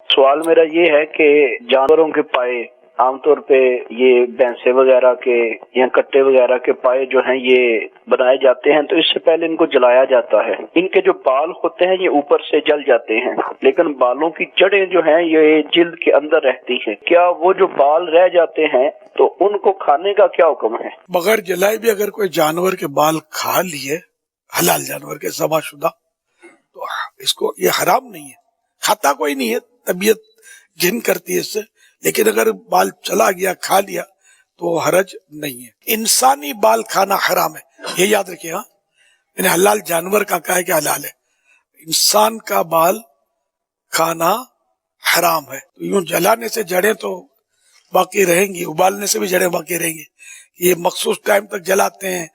سوال میرا یہ ہے کہ جانوروں کے پائے عام طور پہ یہ بھینسے وغیرہ کے یا کٹے وغیرہ کے پائے جو ہیں یہ بنائے جاتے ہیں تو اس سے پہلے ان کو جلایا جاتا ہے. ان کے جو بال ہوتے ہیں یہ اوپر سے جل جاتے ہیں لیکن بالوں کی جڑیں جو ہیں یہ جلد کے اندر رہتی ہیں. کیا وہ جو بال رہ جاتے ہیں تو ان کو کھانے کا کیا حکم ہے؟ بغیر جلائے بھی اگر کوئی جانور کے بال کھا لیے، حلال جانور کے ذبح شدہ، تو اس کو یہ حرام نہیں ہے، کھاتا کوئی نہیں ہے، طبیعت جن کرتی ہے اس سے، لیکن اگر بال چلا گیا کھا لیا تو حرج نہیں ہے. انسانی بال کھانا حرام ہے، یہ یاد رکھیے. ہاں، یعنی حلال جانور کا کہا ہے کہ حلال ہے، انسان کا بال کھانا حرام ہے. یوں جلانے سے جڑیں تو باقی رہیں گی، ابالنے سے بھی جڑیں باقی رہیں گی. یہ مخصوص ٹائم تک جلاتے ہیں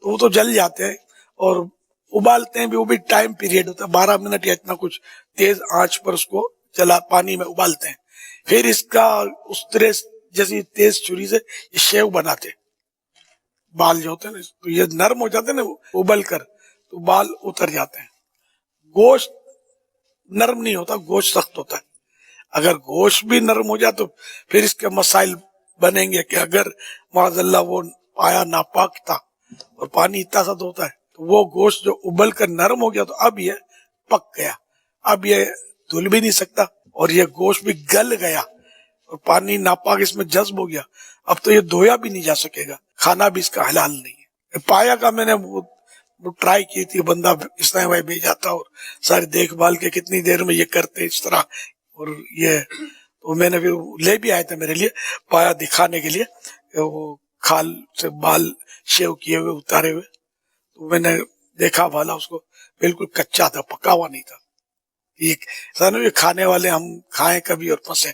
تو وہ تو جل جاتے ہیں، اور ابالتے ہیں بھی، وہ بھی ٹائم پیریڈ ہوتا ہے، 12 منٹ یا اتنا کچھ تیز آنچ پر اس کو پانی میں ابالتے ہیں. پھر اس کا اس طرح جیسی تیز چھری سے یہ شیو بناتے، بال جو ہوتے ہیں نا تو یہ نرم ہو جاتے ہیں نا ابل کر، تو بال اتر جاتے ہیں. گوشت نرم نہیں ہوتا، گوشت سخت ہوتا ہے. اگر گوشت بھی نرم ہو جائے تو پھر اس کے مسائل بنیں گے کہ اگر معاذ اللہ وہ پایا ناپاک تھا اور پانی اتنا سا ہوتا ہے تو وہ گوشت جو ابل کر نرم ہو گیا تو اب یہ پک گیا، اب یہ دھل بھی نہیں سکتا، اور یہ گوشت بھی گل گیا اور پانی ناپاک اس میں جذب ہو گیا، اب تو یہ دھویا بھی نہیں جا سکے گا، کھانا بھی اس کا حلال نہیں ہے. پایا کا میں نے وہ ٹرائی کی تھی، بندہ اس طرح بھائی بھیجا تھا اور ساری دیکھ بھال کے کتنی دیر میں یہ کرتے اس طرح، اور یہ تو میں نے بھی لے بھی آئے تھے میرے لیے پایا دکھانے کے لیے، وہ کھال سے بال شیو کیے ہوئے اتارے ہوئے، تو میں نے دیکھا بھالا اس کو بالکل کچا تھا، پکا ہوا نہیں تھا. یہ کھانے والے ہم کھائیں کبھی اور پھنسے.